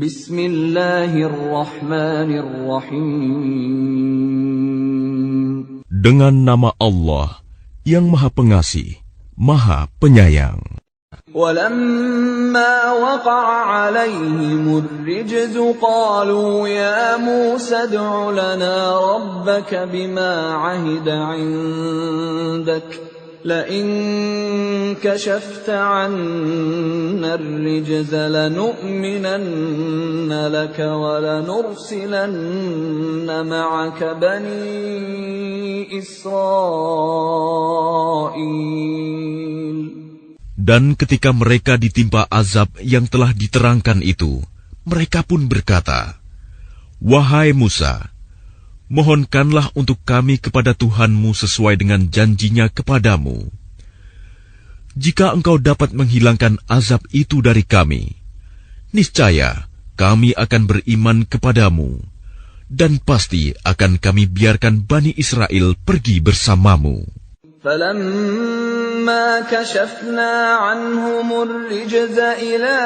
Bismillahirrahmanirrahim. Dengan nama Allah yang Maha Pengasih, Maha Penyayang. وَلَمَّا وَقَعَ عَلَيْهِمُ الرِّجْزُ قَالُوا يَا مُوسَى ادْعُ لَنَا رَبَّكَ بِمَا عَهِدَ عِندَكَ لَئِن كَشَفْتَ عَنَّا الرِّجْزَ لَنُؤْمِنَنَّ لَكَ وَلَنُرْسِلَنَّ مَعَكَ بَنِي إِسْرَائِيلَ. Dan ketika mereka ditimpa azab yang telah diterangkan itu, mereka pun berkata, "Wahai Musa, mohonkanlah untuk kami kepada Tuhanmu sesuai dengan janjinya kepadamu. Jika engkau dapat menghilangkan azab itu dari kami, niscaya kami akan beriman kepadamu, dan pasti akan kami biarkan Bani Israel pergi bersamamu." فَلَمَّا كَشَفْنَا عَنْهُمُ الرِّجْزَ إِلَىٰ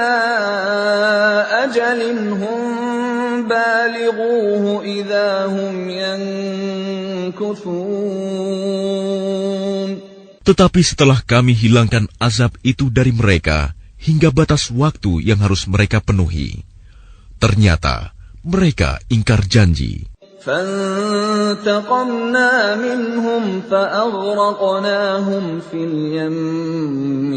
أَجَلٍ هُمْ بَالِغُوهُ إِذَا هُمْ يَنكُثُونَ. Tetapi setelah kami hilangkan azab itu dari mereka hingga batas waktu yang harus mereka penuhi, ternyata mereka ingkar janji. فَانْتَقَمْنَا مِنْهُمْ فَأَغْرَقْنَاهُمْ فِي الْيَمِّ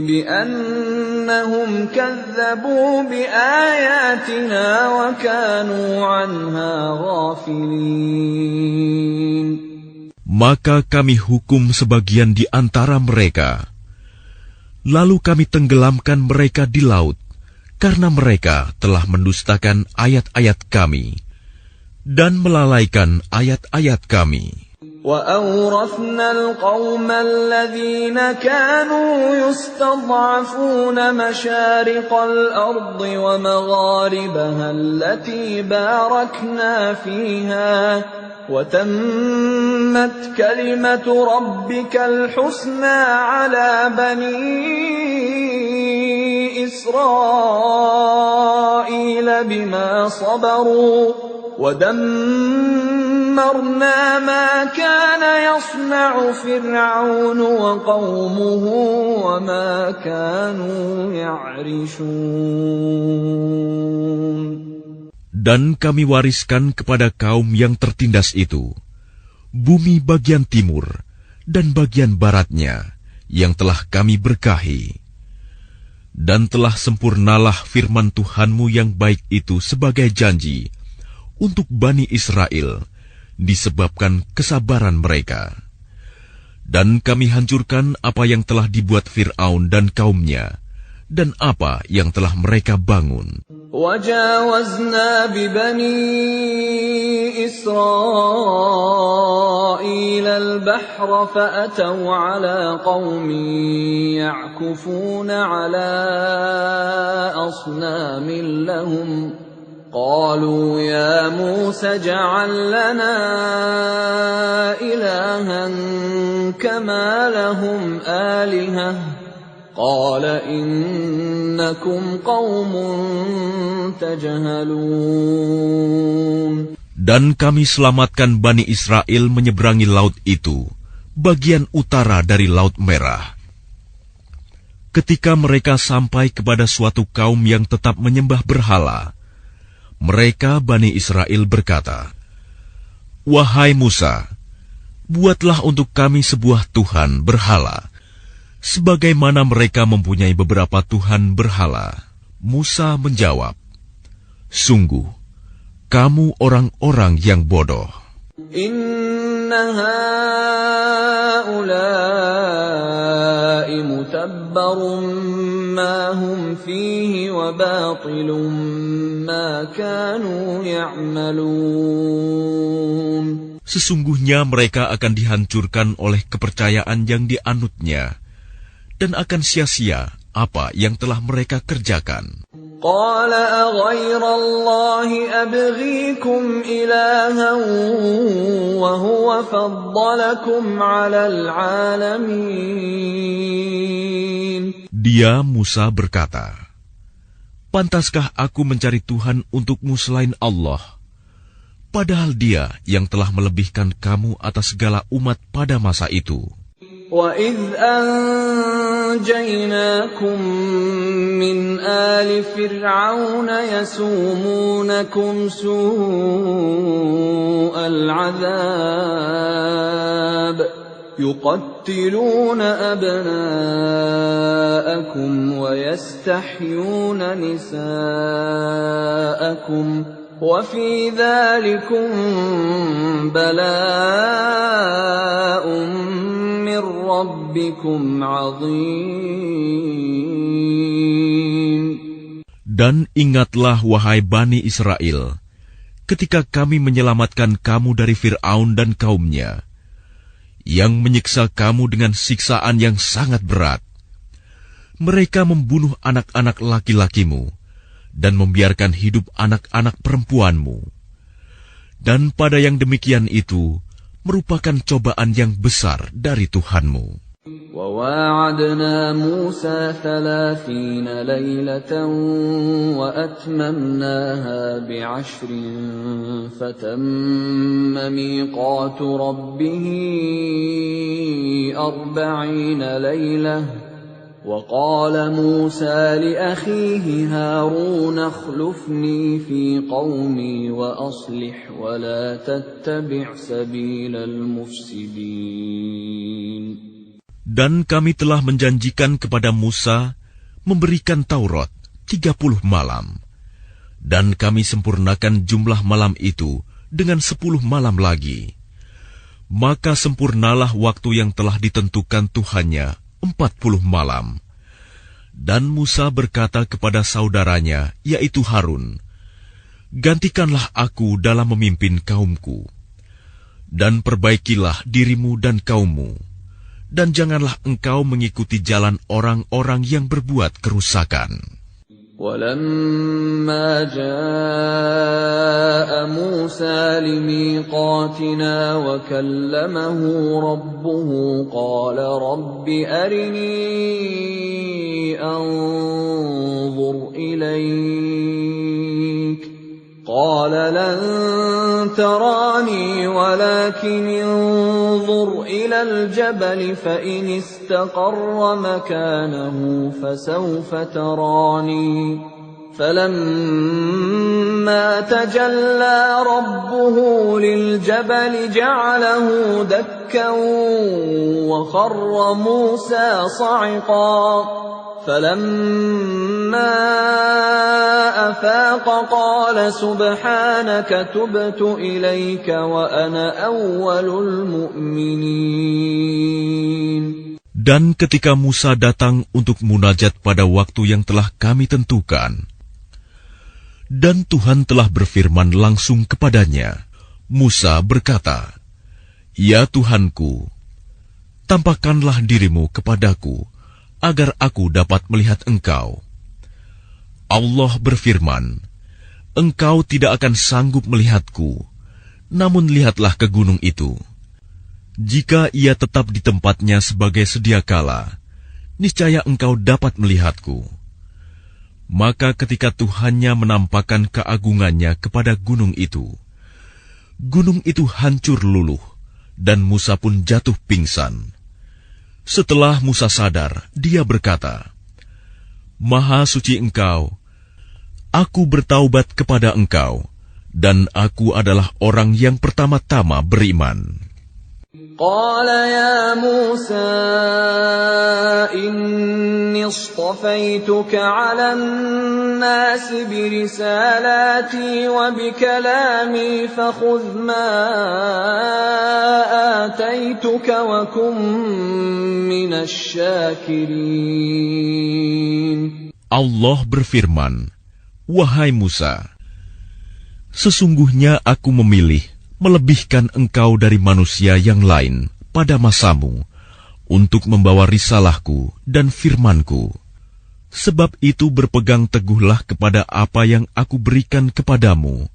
بِأَنَّهُمْ كَذَّبُوا بِآيَاتِنَا وَكَانُوا عَنْهَا غَافِلِينَ. Maka kami hukum sebagian di antara mereka. Lalu kami tenggelamkan mereka di laut, karena mereka telah mendustakan ayat-ayat kami dan melalaikan ayat-ayat kami. وَأَوْرَثْنَا الْقَوْمَ الَّذِينَ كَانُوا يُسْتَضْعَفُونَ مَشَارِقَ الْأَرْضِ وَمَغَارِبَهَا الَّتِي بَارَكْنَا فِيهَا وَتَمَّتْ كَلِمَةُ رَبِّكَ الْحُسْنَى عَلَى بَنِي إِسْرَائِيلَ بِمَا صَبَرُوا وَدَمَّرْنَا مَا كَانَ يَصْنَعُ فِرْعَوْنُ وَقَوْمُهُ وَمَا كَانُوا يَعْرِشُونَ. Dan kami wariskan kepada kaum yang tertindas itu bumi bagian timur dan bagian baratnya yang telah kami berkahi. Dan telah sempurnalah firman Tuhanmu yang baik itu sebagai janji untuk Bani Israel disebabkan kesabaran mereka. Dan kami hancurkan apa yang telah dibuat Fir'aun dan kaumnya, dan apa yang telah mereka bangun. وَجَاوَزْنَا بِبَنِي إِسْرَائِيلَ الْبَحْرَ فَأَتَوْا عَلَىٰ قَوْمٍ يَعْكُفُونَ عَلَىٰ أَصْنَامٍ لَّهُمْ قَالُوا يَا مُوسَى اجْعَل لَّنَا إِلَٰهًا كَمَا لَهُمْ آلِهَةٌ قَالَ إِنَّكُمْ قَوْمٌ تَجْهَلُونَ. Dan kami selamatkan Bani Israel menyeberangi laut itu, bagian utara dari Laut Merah. Ketika mereka sampai kepada suatu kaum yang tetap menyembah berhala, mereka Bani Israel berkata, "Wahai Musa, buatlah untuk kami sebuah Tuhan berhala, sebagaimana mereka mempunyai beberapa Tuhan berhala." Musa menjawab, "Sungguh, kamu orang-orang yang bodoh. Inna haula'i mutabbarun ma hum fihi wa batilun ma kanu ya'malun. Sesungguhnya mereka akan dihancurkan oleh kepercayaan yang dianutnya, dan akan sia-sia apa yang telah mereka kerjakan. قال أغير الله أبغيكم إلها وهو فضلكم على العالمين. Dia Musa berkata, pantaskah aku mencari Tuhan untukmu selain Allah, padahal Dia yang telah melebihkan kamu atas segala umat pada masa itu. وَإِذْ أَنْجَيْنَاكُمْ مِنْ آلِ فِرْعَوْنَ يَسُومُونَكُمْ سُوءَ الْعَذَابِ يُقَتِّلُونَ أَبْنَاءَكُمْ وَيَسْتَحْيُونَ نِسَاءَكُمْ وَفِي ذَلِكُمْ بَلَاءٌ مِّن رَّبِّكُمْ عَظِيمٌ. Dan ingatlah wahai Bani Israel, ketika kami menyelamatkan kamu dari Fir'aun dan kaumnya, yang menyiksa kamu dengan siksaan yang sangat berat. Mereka membunuh anak-anak laki-lakimu dan membiarkan hidup anak-anak perempuanmu. Dan pada yang demikian itu merupakan cobaan yang besar dari Tuhanmu. وَوَاعَدْنَا مُوسَى 30 لَيْلَةً وَأَتْمَمْنَاهَا ب10 فَتَمَّ مِيقَاتُ رَبِّهِ 40 لَيْلَةً وَقَالَ مُوسَى لِأَخِيهِ هَارُونَ اخْلُفْنِي فِي قَوْمِي وَأَصْلِحْ وَلَا تَتَّبِعْ سَبِيلَ الْمُفْسِدِينَ. Dan kami telah menjanjikan kepada Musa memberikan Taurat 30 malam. Dan kami sempurnakan jumlah malam itu dengan 10 malam lagi. Maka sempurnalah waktu yang telah ditentukan Tuhannya 40 malam. Dan Musa berkata kepada saudaranya, yaitu Harun, gantikanlah aku dalam memimpin kaumku. Dan perbaikilah dirimu dan kaummu. Dan janganlah engkau mengikuti jalan orang-orang yang berbuat kerusakan. وَلَمَّا جَاءَ مُوسَى لِمِيقَاتِنَا وَكَلَّمَهُ رَبُّهُ قَالَ رَبِّ أَرِنِي أَنظُرْ إِلَيْكَ قَالَ لَن تَرَانِي وَلَكِنِ انظُرْ إِلَى الْجَبَلِ فَإِنِ اسْتَقَرَّ مَكَانَهُ فَسَوْفَ تَرَانِي فَلَمَّا تَجَلَّى رَبُّهُ لِلْجَبَلِ جَعَلَهُ دَكًّا وَخَرَّ مُوسَى صَعِقًا فَلَمَّا أَفَاقَ قَالَ سُبْحَانَكَ تُبْتُ إِلَيْكَ وَأَنَا أَوَّلُ الْمُؤْمِنِينَ. Dan ketika Musa datang untuk munajat pada waktu yang telah kami tentukan, dan Tuhan telah berfirman langsung kepadanya, Musa berkata, "Ya Tuhanku, tampakkanlah dirimu kepadaku, agar aku dapat melihat Engkau." Allah berfirman, "Engkau tidak akan sanggup melihatku, namun lihatlah ke gunung itu. Jika ia tetap di tempatnya sebagai sedia kala, niscaya engkau dapat melihatku." Maka ketika Tuhannya menampakkan keagungannya kepada gunung itu hancur luluh, dan Musa pun jatuh pingsan. Setelah Musa sadar, dia berkata, "Maha suci Engkau, aku bertaubat kepada Engkau, dan aku adalah orang yang pertama-tama beriman." قال يا موسى إني اصطفيتك على الناس برسالاتي وبكلامي فخذ ما آتيتك وكن من الشاكرين. Allah berfirman, "Wahai Musa, sesungguhnya aku memilih melebihkan engkau dari manusia yang lain pada masamu untuk membawa risalahku dan firmanku. Sebab itu berpegang teguhlah kepada apa yang aku berikan kepadamu,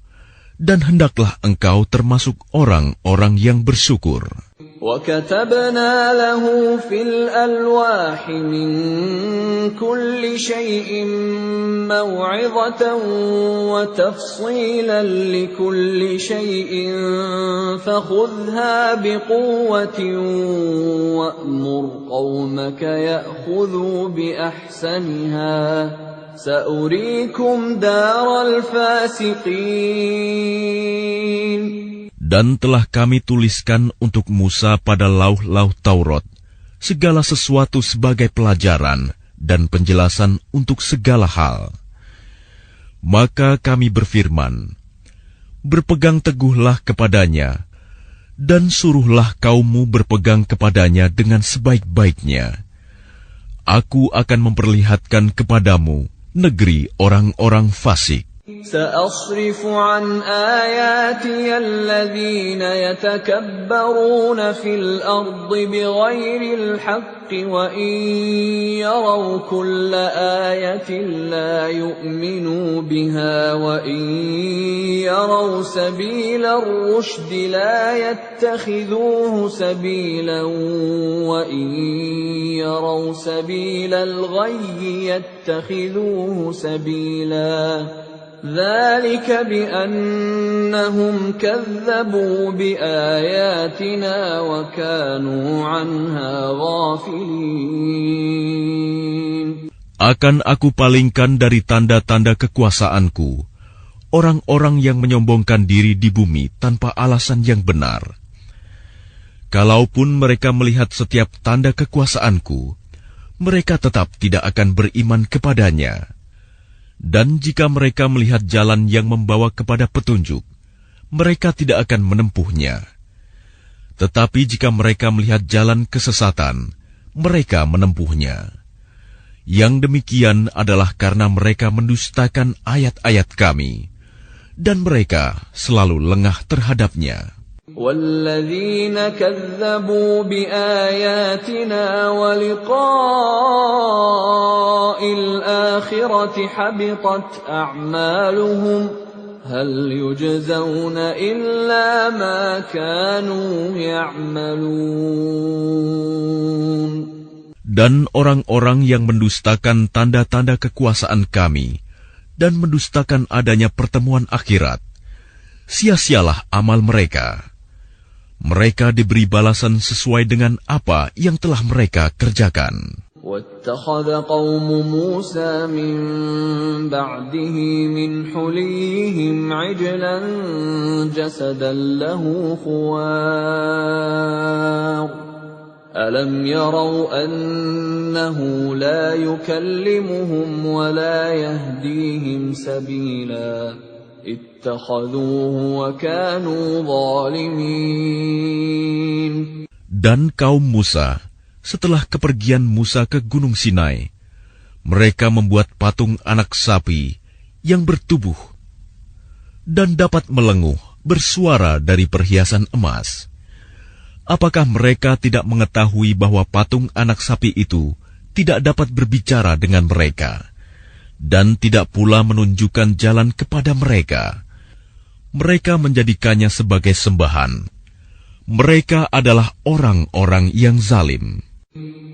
dan hendaklah engkau termasuk orang-orang yang bersyukur. وَكَتَبْنَا لَهُ فِي الْأَلْوَاحِ مِنْ كُلِّ شَيْءٍ مَوْعِظَةً وَتَفْصِيلًا لِكُلِّ شَيْءٍ فَخُذْهَا بِقُوَّةٍ وَأْمُرْ قَوْمَكَ يَأْخُذُوا بِأَحْسَنِهَا سَأُرِيكُمْ دَارَ الْفَاسِقِينَ. Dan telah kami tuliskan untuk Musa pada lauh-lauh Taurat segala sesuatu sebagai pelajaran dan penjelasan untuk segala hal. Maka kami berfirman, berpegang teguhlah kepadanya, dan suruhlah kaummu berpegang kepadanya dengan sebaik-baiknya. Aku akan memperlihatkan kepadamu negeri orang-orang fasik. سأصرف عن آياتي الذين يتكبرون في الأرض بغير الحق وإن يروا كل آية لا يؤمنوا بها وإن يروا سبيل الرشد لا يتخذوه سبيلا وإن يروا سبيل الغي يتخذوه سبيلا ذلك بأنهم كذبوا بآياتنا وكانوا عنها غافلين. Akan aku palingkan dari tanda-tanda kekuasaanku orang-orang yang menyombongkan diri di bumi tanpa alasan yang benar. Kalaupun mereka melihat setiap tanda kekuasaanku, mereka tetap tidak akan beriman kepadanya. Dan jika mereka melihat jalan yang membawa kepada petunjuk, mereka tidak akan menempuhnya. Tetapi jika mereka melihat jalan kesesatan, mereka menempuhnya. Yang demikian adalah karena mereka mendustakan ayat-ayat kami, dan mereka selalu lengah terhadapnya. وَالَّذِينَ كَذَّبُوا بِآيَاتِنَا وَلِقَاءِ الْآخِرَةِ حَبِطَتْ أَعْمَالُهُمْ هَلْ يُجْزَوْنَ إِلَّا مَا كَانُوا يَعْمَلُونَ. Dan orang-orang yang mendustakan tanda-tanda kekuasaan kami dan mendustakan adanya pertemuan akhirat, sia-sialah amal mereka. Mereka diberi balasan sesuai dengan apa yang telah mereka kerjakan. وَاتَّخَذَ قَوْمُ مُوسَى مِن بَعْدِهِ مِنْ حُلِيِّهِمْ عِجْلًا جَسَدًا لَهُ خُوَارٌ أَلَمْ يَرَوْا أَنَّهُ لَا يُكَلِّمُهُمْ وَلَا يَهْدِيهِمْ سَبِيلًا اتخذوه وكانوا ظالمين. Dan kaum Musa, setelah kepergian Musa ke Gunung Sinai, mereka membuat patung anak sapi yang bertubuh dan dapat melenguh bersuara dari perhiasan emas. Apakah mereka tidak mengetahui bahwa patung anak sapi itu tidak dapat berbicara dengan mereka dan tidak pula menunjukkan jalan kepada mereka? Mereka menjadikannya sebagai sembahan. Mereka adalah orang-orang yang zalim.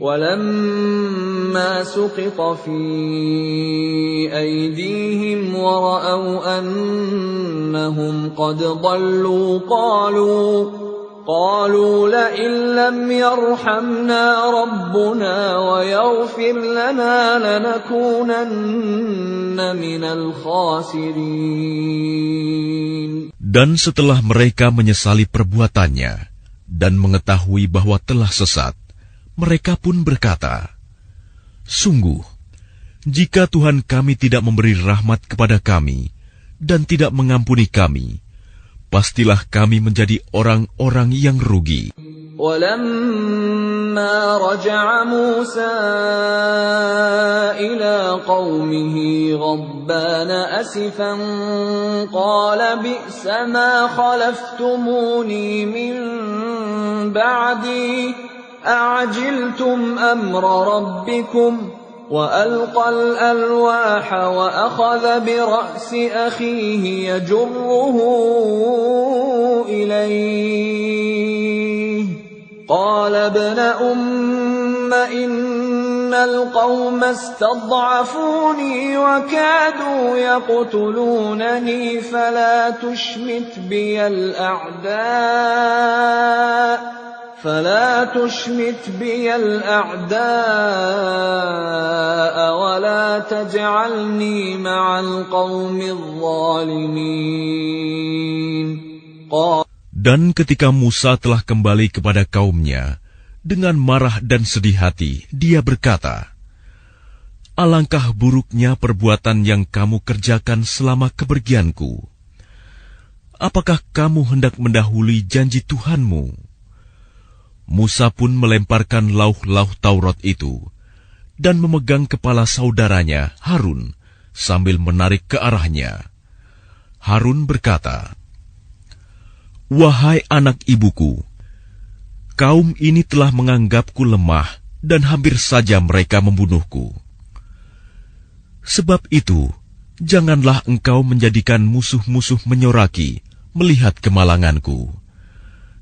وَلَمَّا سُقِطَ فِي أَيْدِيهِمْ وَرَأَوْا أَنَّهُمْ قَدْ ضَلُّوا قَالُوا لَئِن لَّمْ يَرْحَمْنَا رَبُّنَا وَيَغْفِرْ لَنَا لَنَكُونَنَّ مِنَ الْخَاسِرِينَ. Dan setelah mereka menyesali perbuatannya dan mengetahui bahwa telah sesat, mereka pun berkata, "Sungguh, jika Tuhan kami tidak memberi rahmat kepada kami dan tidak mengampuni kami, pastilah kami menjadi orang-orang yang rugi." وَلَمَّا رَجَعَ مُوسَى إِلَى قَوْمِهِ غَضْبَانَ أَسِفًا قَالَ بِئْسَ مَا خَلَفْتُمُونِي مِن بَعْدِي أَعَجِلْتُمْ أَمْرَ رَبِّكُمْ وألقى الألواح وأخذ برأس أخيه يجره إليه قال ابن أم إن القوم استضعفوني وكادوا يقتلونني فلا تشمت بي الأعداء ولا تجعلني مع القوم الظالمين. Dan ketika Musa telah kembali kepada kaumnya, dengan marah dan sedih hati, dia berkata, "Alangkah buruknya perbuatan yang kamu kerjakan selama kepergianku. Apakah kamu hendak mendahului janji Tuhanmu?" Musa pun melemparkan lauh-lauh Taurat itu dan memegang kepala saudaranya Harun sambil menarik ke arahnya. Harun berkata, "Wahai anak ibuku, kaum ini telah menganggapku lemah dan hampir saja mereka membunuhku. Sebab itu, janganlah engkau menjadikan musuh-musuh menyoraki melihat kemalanganku.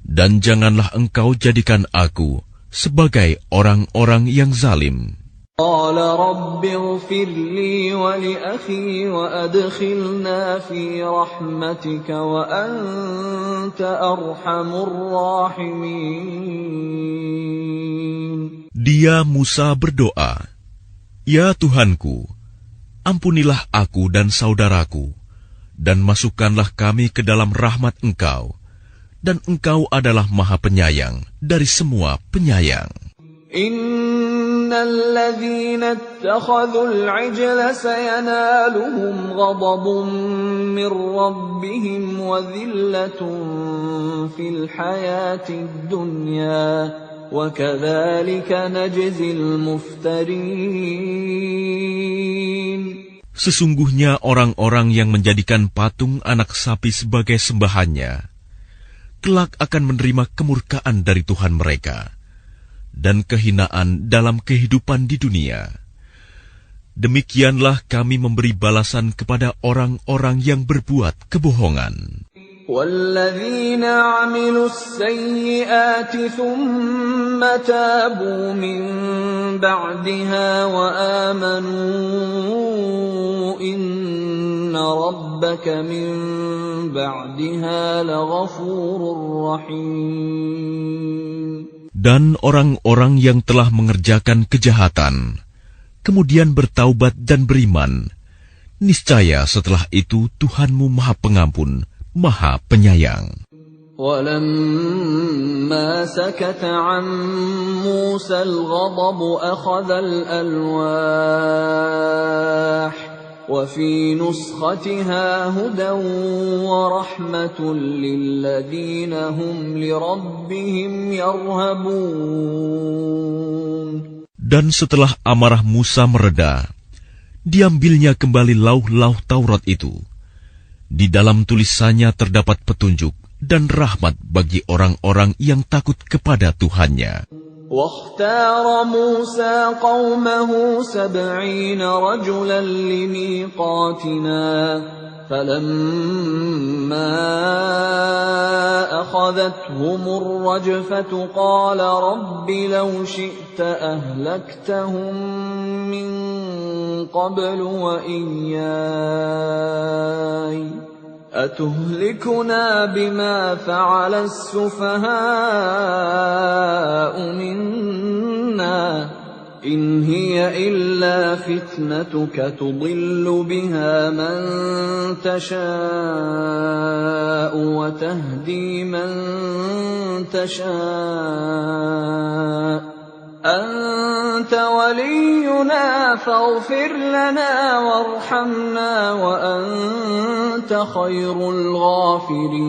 Dan janganlah engkau jadikan aku sebagai orang-orang yang zalim." قال رب اغفر لي ولأخي وأدخلنا في رحمتك وأنت أرحم الراحمين. Dia Musa berdoa, "Ya Tuhanku, ampunilah aku dan saudaraku, dan masukkanlah kami ke dalam rahmat Engkau, dan Engkau adalah Maha Penyayang dari semua penyayang." إن الذين اتخذوا العجل سينالهم غضب من ربهم وذلة في الحياة الدنيا وكذلك نجزي المفترين. Sesungguhnya orang-orang yang menjadikan patung anak sapi sebagai sembahannya, kelak akan menerima kemurkaan dari Tuhan mereka dan kehinaan dalam kehidupan di dunia. Demikianlah kami memberi balasan kepada orang-orang yang berbuat kebohongan. وَالَّذِينَ عَمِلُوا السَّيِّئَاتِ ثُمَّ تَابُوا مِن بَعْدِهَا وَآمَنُوا إِنَّ رَبَّكَ مِن بَعْدِهَا لَغَفُورٌ رَّحِيمٌ. Dan orang-orang yang telah mengerjakan kejahatan, kemudian bertaubat dan beriman, niscaya setelah itu Tuhanmu Maha Pengampun, Maha Penyayang. وَلَمَّا سَكَتَ عَن مُوسَى الْغَضَبُ أَخَذَ الْأَلْوَاحَ وَفِي نُسْخَتِهَا هُدًى وَرَحْمَةٌ لِّلَّذِينَ هُمْ لِرَبِّهِمْ يَرْهَبُونَ. Dan setelah amarah Musa mereda, diambilnya kembali lauh-lauh Taurat itu. Di dalam tulisannya terdapat petunjuk dan rahmat bagi orang-orang yang takut kepada Tuhannya. واختار موسى قومه 70 رجلا لميقاتنا فلما أخذتهم الرجفة قال رب لو شئت أهلكتهم من قبل وإياي أتهلكنا بما فعل السفهاء منا إن هي إلا فتنتك تضل بها من تشاء وتهدي من تشاء أنت ولينا فاغفر لنا وارحمنا وأنت خير الغافرين.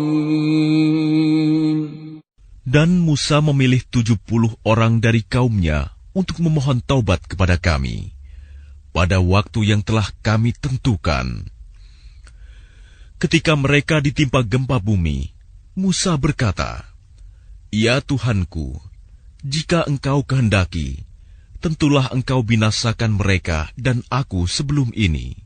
Dan Musa memilih 70 orang dari kaumnya untuk memohon taubat kepada kami pada waktu yang telah kami tentukan. Ketika mereka ditimpa gempa bumi, Musa berkata, "Ya Tuhanku, jika Engkau kehendaki, tentulah engkau binasakan mereka dan aku sebelum ini.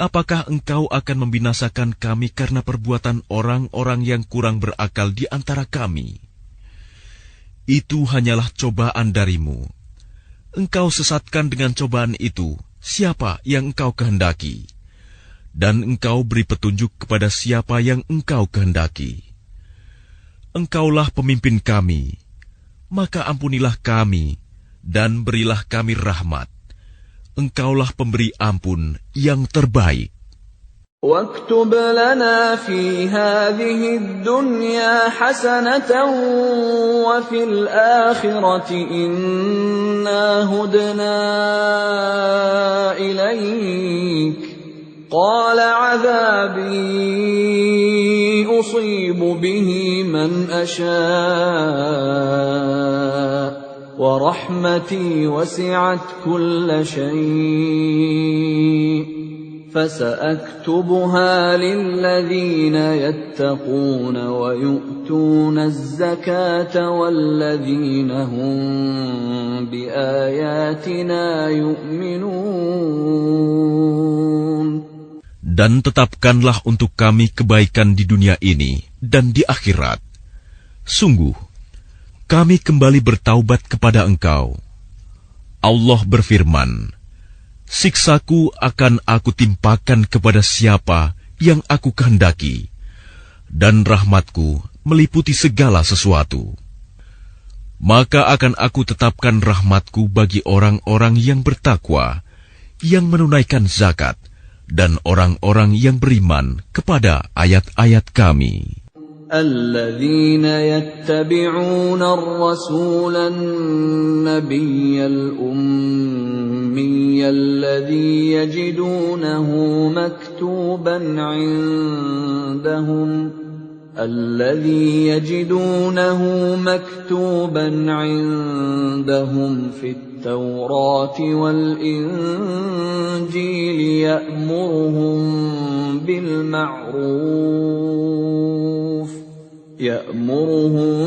Apakah engkau akan membinasakan kami karena perbuatan orang-orang yang kurang berakal di antara kami? Itu hanyalah cobaan darimu. Engkau sesatkan dengan cobaan itu siapa yang engkau kehendaki, dan engkau beri petunjuk kepada siapa yang engkau kehendaki. Engkaulah pemimpin kami, maka ampunilah kami dan berilah kami rahmat. Engkaulah pemberi ampun yang terbaik. واكتب لنا في هذه الدنيا حسنة وفي الآخرة إنا هدنا إليك قال عذابي أصيب به من أشاء ورحمتي وسعت كل شيء فسأكتبها للذين يتقون ويؤتون الزكاة والذين هم بآياتنا يؤمنون. Dan tetapkanlah untuk kami kebaikan di dunia ini dan di akhirat. Sungguh, kami kembali bertaubat kepada Engkau. Allah berfirman, siksaku akan aku timpakan kepada siapa yang aku kehendaki, dan rahmatku meliputi segala sesuatu. Maka akan aku tetapkan rahmatku bagi orang-orang yang bertakwa, yang menunaikan zakat, dan orang-orang yang beriman kepada ayat-ayat kami. الذين يتبعون الرسول النبي الأمي الذي يجدونه مكتوبا عندهم في التوراة والإنجيل يأمرهم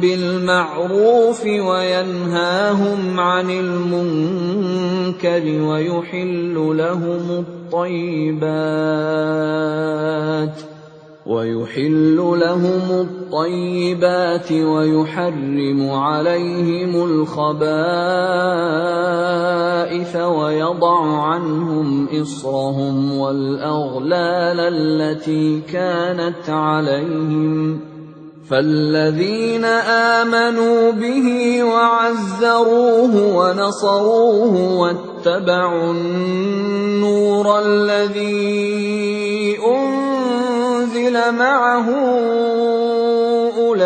بالمعروف وينهاهم عن المنكر ويحل لهم الطيبات ويحرم عليهم الخبائث ويضع عنهم إصرهم والأغلال التي كانت عليهم فالذين آمنوا به وعزروه ونصروه واتبعوا النور الذي أنزل معه أولئك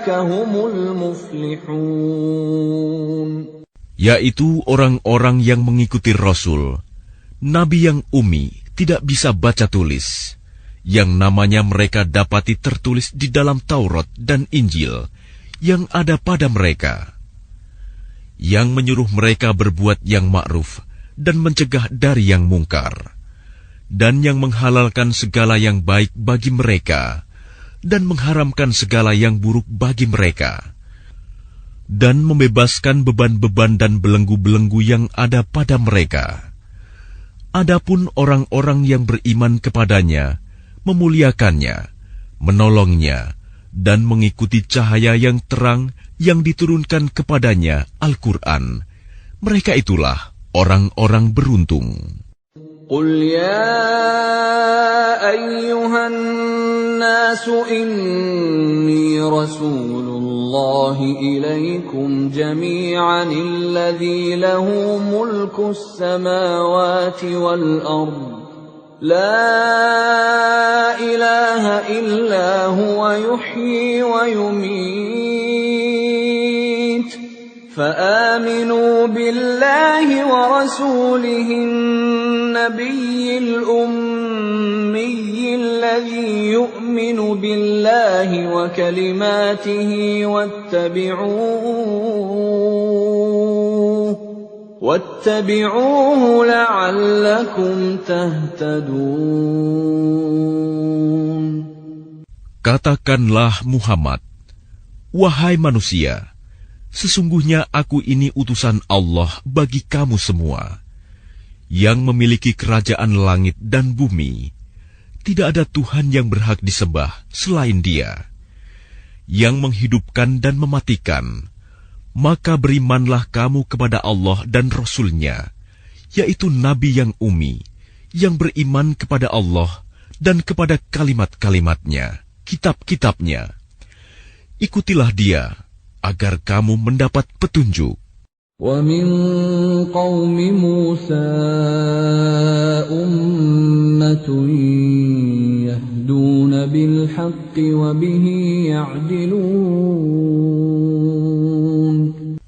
هم المفلحون. Yaitu orang-orang yang mengikuti Rasul, Nabi yang ummi, tidak bisa baca tulis, yang namanya mereka dapati tertulis di dalam Taurat dan Injil yang ada pada mereka, yang menyuruh mereka berbuat yang ma'ruf dan mencegah dari yang mungkar, dan yang menghalalkan segala yang baik bagi mereka dan mengharamkan segala yang buruk bagi mereka, dan membebaskan beban-beban dan belenggu-belenggu yang ada pada mereka. Adapun orang-orang yang beriman kepadanya, memuliakannya, menolongnya, dan mengikuti cahaya yang terang yang diturunkan kepadanya, Al-Quran, mereka itulah orang-orang beruntung. قل يا أيها الناس إني رسول الله إليكم جميعا الذي له ملك السماوات والأرض لا إله إلا هو يحيي ويميت فآمنوا بالله ورسوله النبي الأمي الذي يؤمن بالله وكلماته واتبعوه لعلكم تهتدون. Katakanlah Muhammad, wahai manusia, Sesungguhnya aku ini utusan Allah bagi kamu semua, yang memiliki kerajaan langit dan bumi. Tidak ada Tuhan yang berhak disembah selain Dia, yang menghidupkan dan mematikan. Maka berimanlah kamu kepada Allah dan Rasul-Nya, yaitu Nabi yang ummi, yang beriman kepada Allah dan kepada kalimat-kalimatnya, kitab-kitabnya. Ikutilah Dia, agar kamu mendapat petunjuk. وَمِنْ قَوْمِ مُوسَىٰ أُمَّةٌ يَهْدُونَ بِالْحَقِّ وَبِهِ يَعْدِلُونَ.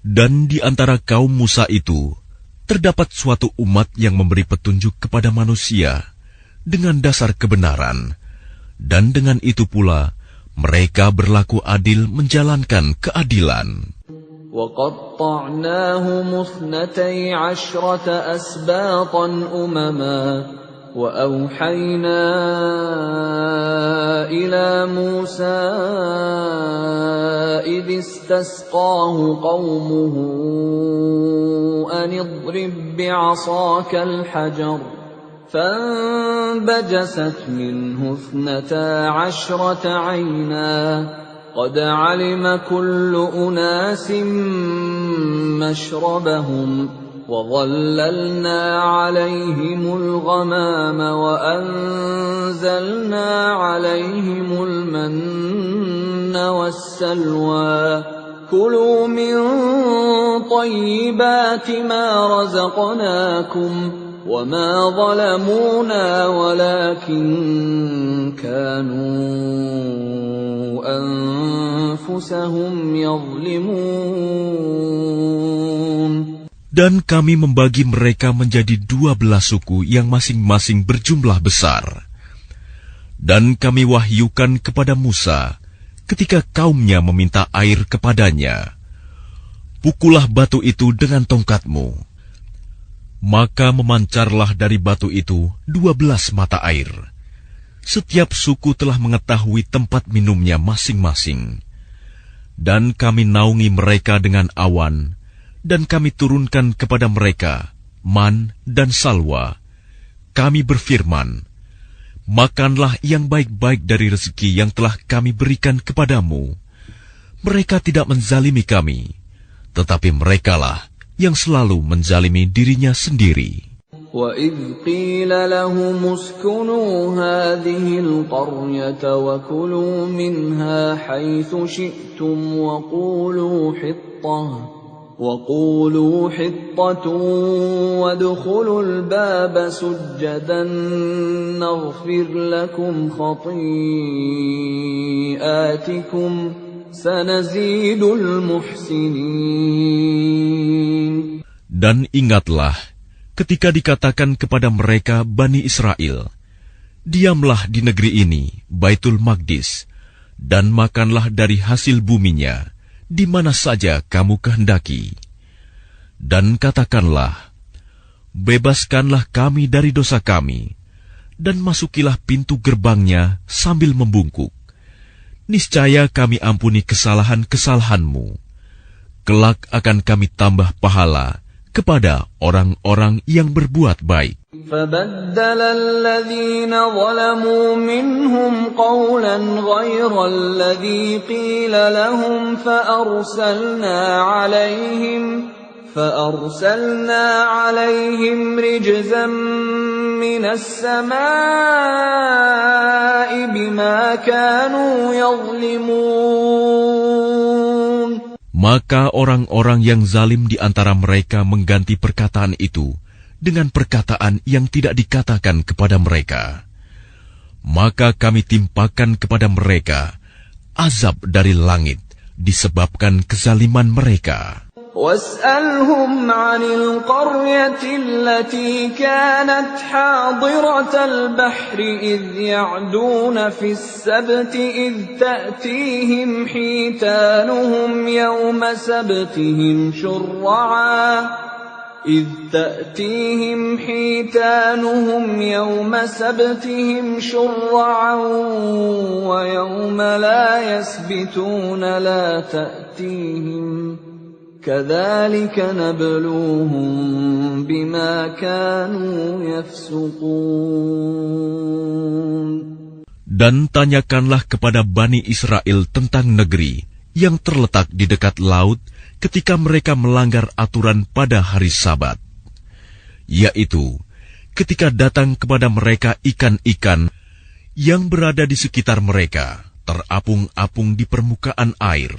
Dan di antara kaum Musa itu, terdapat suatu umat yang memberi petunjuk kepada manusia dengan dasar kebenaran, dan dengan itu pula mereka berlaku adil menjalankan keadilan. وَقَطَّعْنَاهُمُ 12 أَسْبَاطًا أُمَمًا وَأَوْحَيْنَا إِلَى مُوسَىٰ إِذِ اسْتَسْقَاهُ قَوْمُهُ أَنِ اضْرِب بِّعَصَاكَ الْحَجَرَ فَانبَجَسَتْ مِنْهُ 12 عَيْنًا قَدْ عَلِمَ كُلُّ أُنَاسٍ مَّشْرَبَهُمْ وَظَلَّلْنَا عَلَيْهِمُ الْغَمَامَ وَأَنزَلْنَا عَلَيْهِمُ الْمَنَّ وَالسَّلْوَىٰ كُلُوا مِن طَيِّبَاتِ مَا رَزَقْنَاكُمْ وَمَا ظَلَمُونَا وَلَكِن كَانُوا أَنفُسَهُمْ يَظْلِمُونَ. Dan kami membagi mereka menjadi 12 suku yang masing-masing berjumlah besar. Dan kami wahyukan kepada Musa ketika kaumnya meminta air kepadanya, pukullah batu itu dengan tongkatmu. Maka memancarlah dari batu itu 12 mata air. Setiap suku telah mengetahui tempat minumnya masing-masing. Dan kami naungi mereka dengan awan, dan kami turunkan kepada mereka man dan salwa. Kami berfirman, makanlah yang baik-baik dari rezeki yang telah kami berikan kepadamu. Mereka tidak menzalimi kami, tetapi merekalah yang selalu menzalimi dirinya sendiri. وَإِذْ قِيلَ لَهُمُ اسْكُنُوا هَٰذِهِ الْقَرْيَةَ وَكُلُوا مِنْهَا حَيْثُ شِئْتُمْ وَقُولُوا حِطَّةٌ وَادْخُلُوا الْبَابَ سُجَّدًا نَّغْفِرْ لَكُمْ خَطِيئَاتِكُمْ سَنَزِيدُ الْمُحْسِنِينَ. Dan ingatlah ketika dikatakan kepada mereka Bani Israel, diamlah di negeri ini, Baitul Maqdis, dan makanlah dari hasil buminya, di mana saja kamu kehendaki. Dan katakanlah, bebaskanlah kami dari dosa kami, dan masukilah pintu gerbangnya sambil membungkuk. Niscaya kami ampuni kesalahan-kesalahanmu. Kelak akan kami tambah pahala kepada orang-orang yang berbuat baik. فَبَدَّلَ الَّذِينَ ظَلَمُوا مِنْهُمْ قَوْلًا غَيْرَ الَّذِي قِيلَ لَهُمْ فَأَرْسَلْنَا عَلَيْهِمْ رِجْزًا مِّنَ السَّمَاءِ بِمَا كَانُوا يَظْلِمُونَ. Maka orang-orang yang zalim di antara mereka mengganti perkataan itu dengan perkataan yang tidak dikatakan kepada mereka. Maka kami timpakan kepada mereka azab dari langit disebabkan kezaliman mereka. وَاسْأَلْهُمْ عَنِ الْقَرْيَةِ الَّتِي كَانَتْ حَاضِرَةَ الْبَحْرِ إِذْ يَعْدُونَ فِي السَّبْتِ إِذْ تَأْتِيهِمْ حِيتَانُهُمْ يَوْمَ سَبْتِهِمْ شُرَّعًا وَيَوْمَ لَا يَسْبِتُونَ لَا تَأْتِيهِمْ كذلك نبلوهم بما كانوا يفسقون. Dan tanyakanlah kepada Bani Israel tentang negeri yang terletak di dekat laut ketika mereka melanggar aturan pada hari Sabat, yaitu ketika datang kepada mereka ikan-ikan yang berada di sekitar mereka, terapung-apung di permukaan air.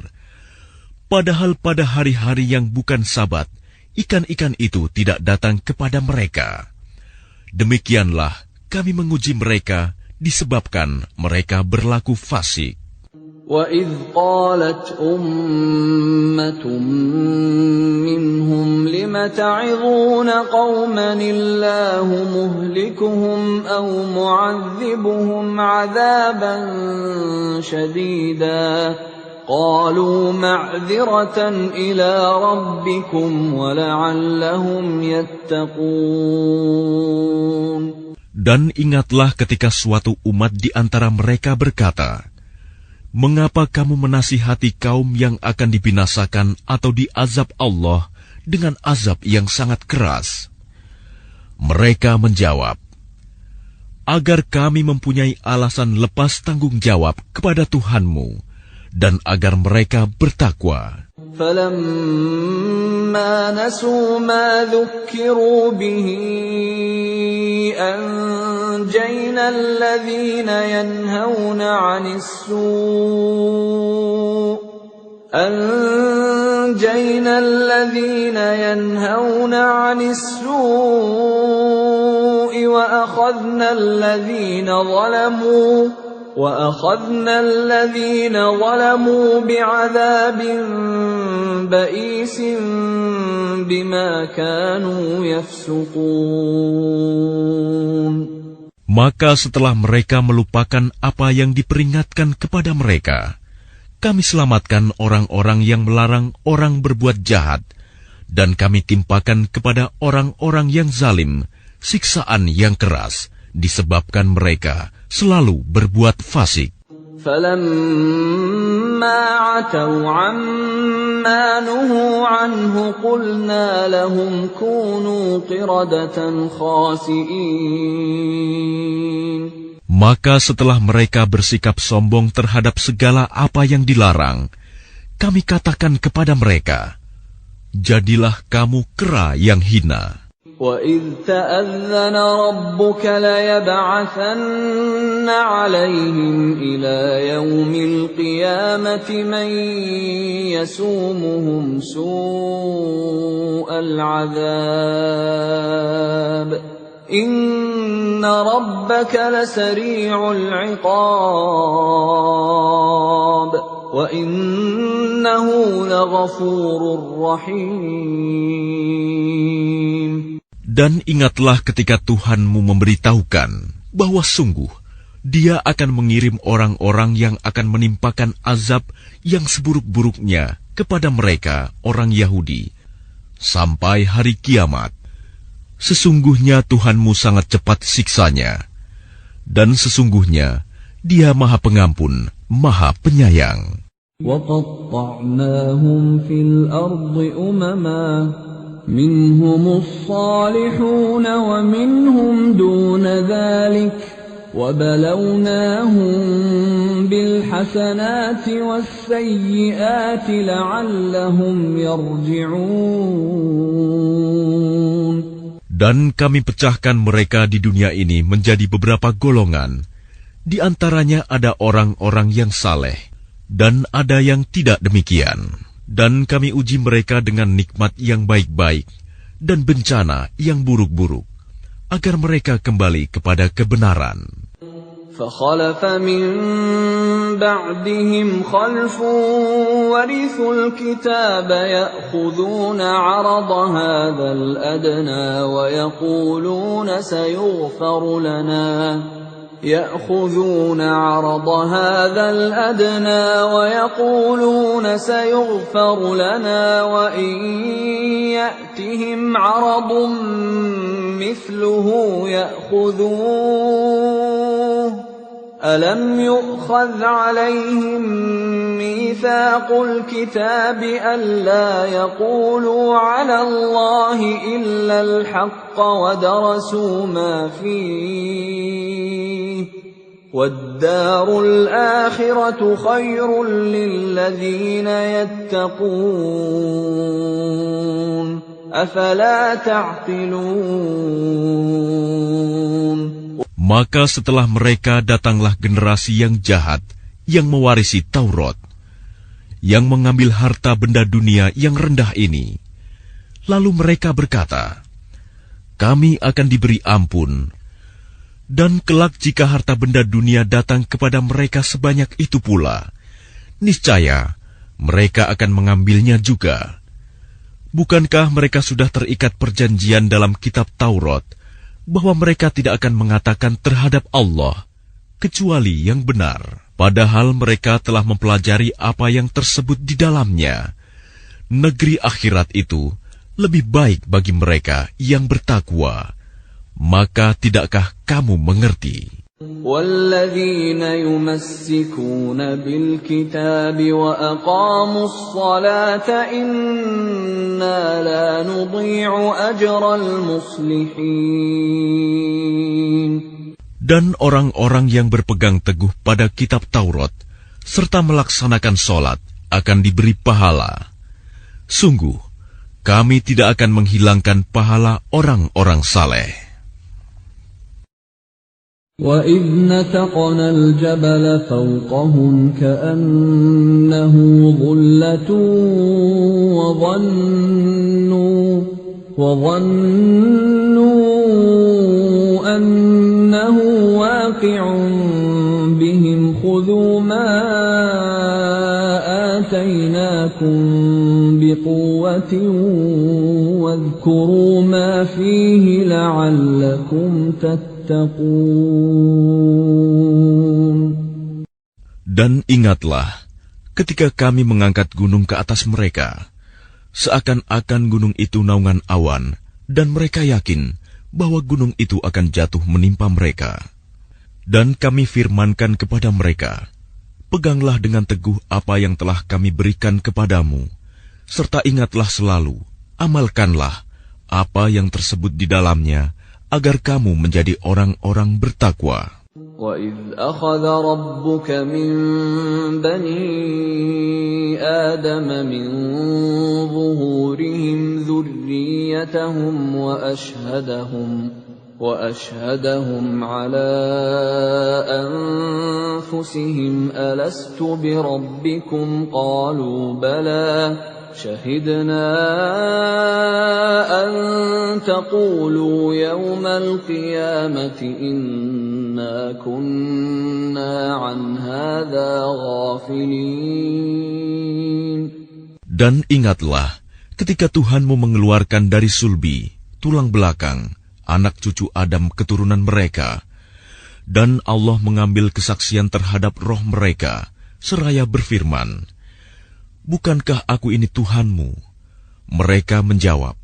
Padahal pada hari-hari yang bukan Sabat, ikan-ikan itu tidak datang kepada mereka. Demikianlah kami menguji mereka disebabkan mereka berlaku fasik. وَإِذْ قَالَتْ أُمَّةٌ مِّنْهُمْ لِمَ تَعِظُونَ قَوْمًا اللَّهُ مُهْلِكُهُمْ أَوْ مُعَذِّبُهُمْ عَذَابًا شَدِيدًا قَالُوا مَعْذِرَةً إِلَىٰ رَبِّكُمْ وَلَعَلَّهُمْ يَتَّقُونَ. Dan ingatlah ketika suatu umat di antara mereka berkata, "Mengapa kamu menasihati kaum yang akan dibinasakan atau diazab Allah dengan azab yang sangat keras?" Mereka menjawab, "Agar kami mempunyai alasan lepas tanggung jawab kepada Tuhanmu, dan agar mereka bertakwa." فَلَمَّا نَسُوا مَا ذُكِّرُوا بِهِ أَنجَيْنَا الَّذِينَ يَنْهَوْنَ عَنِ السُّوءِ وَأَخَذْنَا الَّذِينَ ظَلَمُوا بِعَذَابٍ بَئِيسٍ بِمَا كَانُوا يَفْسُقُونَ. Maka setelah mereka melupakan apa yang diperingatkan kepada mereka, kami selamatkan orang-orang yang melarang orang berbuat jahat, dan kami timpakan kepada orang-orang yang zalim siksaan yang keras, disebabkan mereka selalu berbuat fasik. فَلَمَّا عَتَوْا عَمَّا نُهُوا عَنْهُ قُلْنَا لَهُمْ كُونُوا قِرَدَةً خَاسِئِينَ. Maka setelah mereka bersikap sombong terhadap segala apa yang dilarang, kami katakan kepada mereka, "Jadilah kamu kera yang hina." وَإِذْ تَأَذَّنَ رَبُّكَ لَيَبْعَثَنَّ عَلَيْهِمْ إِلَى يَوْمِ الْقِيَامَةِ مَن يَسُومُهُمْ سُوءَ الْعَذَابِ إِنَّ رَبَّكَ لَسَرِيعُ الْعِقَابِ وَإِنَّهُ لَغَفُورٌ رَّحِيمٌ. Dan ingatlah ketika Tuhanmu memberitahukan bahwa sungguh Dia akan mengirim orang-orang yang akan menimpakan azab yang seburuk-buruknya kepada mereka, orang Yahudi, sampai hari kiamat. Sesungguhnya Tuhanmu sangat cepat siksanya, dan sesungguhnya Dia Maha Pengampun, Maha Penyayang. وَقَطَّعْنَاهُمْ فِي الْأَرْضِ أُمَمًا مِنْهُمُ الصَّالِحُونَ وَمِنْهُمْ دُونَ ذَلِكَ وَبَلَوْنَاهُمْ بِالْحَسَنَاتِ وَالسَّيِّئَاتِ لَعَلَّهُمْ يَرْجِعُونَ. Dan kami pecahkan mereka di dunia ini menjadi beberapa golongan. Di antaranya ada orang-orang yang saleh, dan ada yang tidak demikian. Dan kami uji mereka dengan nikmat yang baik-baik dan bencana yang buruk-buruk, agar mereka kembali kepada kebenaran. فَخَلَفَ مِن بَعْدِهِمْ خَلْفٌ وَرِثُوا الْكِتَابَ يَأْخُذُونَ عَرَضَ هَذَا الْأَدْنَىٰ وَيَقُولُونَ سَيُغْفَرُ لَنَا وَإِن يَأْتِهِمْ عَرَضٌ مِّثْلُهُ يَأْخُذُوهُ ألم يؤخذ عليهم ميثاق الكتاب ألا يقولوا على الله إلا الحق ودرسوا ما فيه والدار الآخرة خير للذين يتقون أفلا تعقلون. Maka setelah mereka datanglah generasi yang jahat yang mewarisi Taurat, yang mengambil harta benda dunia yang rendah ini. Lalu mereka berkata, kami akan diberi ampun. Dan kelak jika harta benda dunia datang kepada mereka sebanyak itu pula, niscaya mereka akan mengambilnya juga. Bukankah mereka sudah terikat perjanjian dalam kitab Taurat, bahwa mereka tidak akan mengatakan terhadap Allah kecuali yang benar, padahal mereka telah mempelajari apa yang tersebut di dalamnya. Negeri akhirat itu lebih baik bagi mereka yang bertakwa. Maka tidakkah kamu mengerti? وَالَّذِينَ يُمَسِّكُونَ بِالْكِتَابِ وَأَقَامُوا الصَّلَاةَ إِنَّا لَا نُضِيعُ أَجْرَ الْمُصْلِحِينَ. Dan orang-orang yang berpegang teguh pada kitab Taurat serta melaksanakan sholat akan diberi pahala. Sungguh, kami tidak akan menghilangkan pahala orang-orang saleh. وَإِذْ نَتَقْنَا الْجَبَلَ فَوْقَهُمْ كَأَنَّهُ ظُلَّةٌ وَظَنُّوا أَنَّهُ واقع بهم خُذُوا مَا آتَيْنَاكُمْ بِقُوَّةٍ وَاذْكُرُوا مَا فِيهِ لَعَلَّكُمْ تَتَّقُونَ. Dan ingatlah ketika kami mengangkat gunung ke atas mereka, seakan-akan gunung itu naungan awan, dan mereka yakin bahwa gunung itu akan jatuh menimpa mereka. Dan kami firmankan kepada mereka, peganglah dengan teguh apa yang telah kami berikan kepadamu, serta ingatlah selalu, amalkanlah apa yang tersebut di dalamnya, agar kamu menjadi orang-orang bertakwa. وَإِذْ أَخَذَ رَبُّكَ مِنْ بَنِي آدَمَ مِنْ ظُهُورِهِمْ ذُرِّيَّتَهُمْ وَأَشْهَدَهُمْ عَلَى أَنفُسِهِمْ أَلَسْتُ بِرَبِّكُمْ قَالُوا بَلَى شَهِدْنَا أَن تَقُولُوا يَوْمَ الْقِيَامَةِ إِنَّا كُنَّا عَنْ هَذَا غَافِلِينَ. Dan ingatlah ketika Tuhanmu mengeluarkan dari sulbi, tulang belakang, anak cucu Adam keturunan mereka, dan Allah mengambil kesaksian terhadap roh mereka, seraya berfirman, bukankah aku ini Tuhanmu? Mereka menjawab,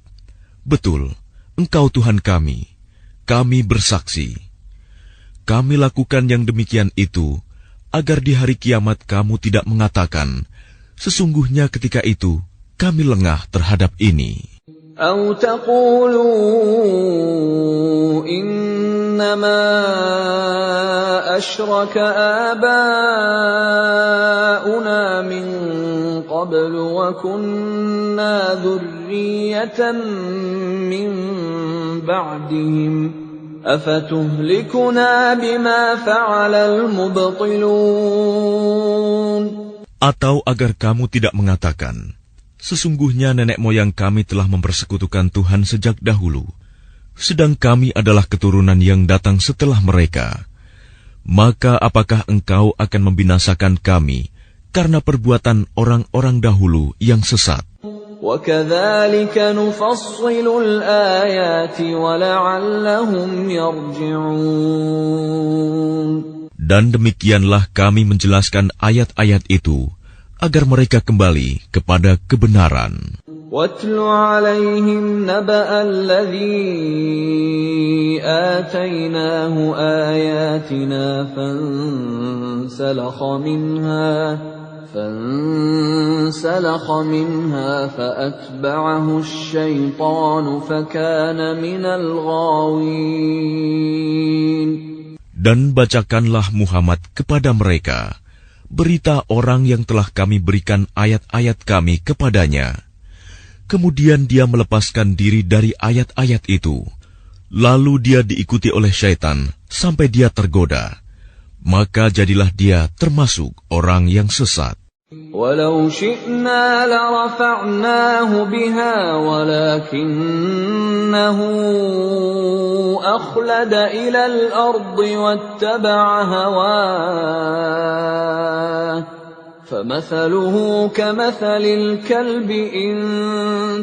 betul, Engkau Tuhan kami bersaksi. Kami lakukan yang demikian itu, agar di hari kiamat kamu tidak mengatakan, sesungguhnya ketika itu kami lengah terhadap ini. أَوْ تَقُولُوا إِنَّمَا أَشْرَكَ آبَاؤُنَا مِنْ قَبْلُ وَكُنَّا ذُرِّيَّةً مِنْ بَعْدِهِمْ أَفَتُهْلِكُنَا بِمَا فَعَلَ الْمُبْطِلُونَ. Atau agar kamu tidak mengatakan, sesungguhnya nenek moyang kami telah mempersekutukan Tuhan sejak dahulu, sedang kami adalah keturunan yang datang setelah mereka. Maka apakah engkau akan membinasakan kami karena perbuatan orang-orang dahulu yang sesat? وَكَذَلِكَ نُفَصِّلُ الْآيَاتِ وَلَعَلَّهُمْ يَرْجِعُونَ. Dan demikianlah kami menjelaskan ayat-ayat itu, agar mereka kembali kepada kebenaran. وَاتْلُ عَلَيْهِمْ نَبَأَ الَّذِي آتَيْنَاهُ آيَاتِنَا فَانسَلَخَ مِنْهَا فَأَتْبَعَهُ الشَّيْطَانُ فَكَانَ مِنَ الْغَاوِينَ. Dan bacakanlah Muhammad kepada mereka berita orang yang telah kami berikan ayat-ayat kami kepadanya. Kemudian dia melepaskan diri dari ayat-ayat itu. Lalu dia diikuti oleh syaitan sampai dia tergoda. Maka jadilah dia termasuk orang yang sesat. وَلَوْ شِئْنَا لَرَفَعْنَاهُ بِهَا وَلَكِنَّهُ أَخْلَدَ إِلَى الْأَرْضِ وَاتَّبَعَ هَوَاهُ فَمَثَلُهُ كَمَثَلِ الْكَلْبِ إِن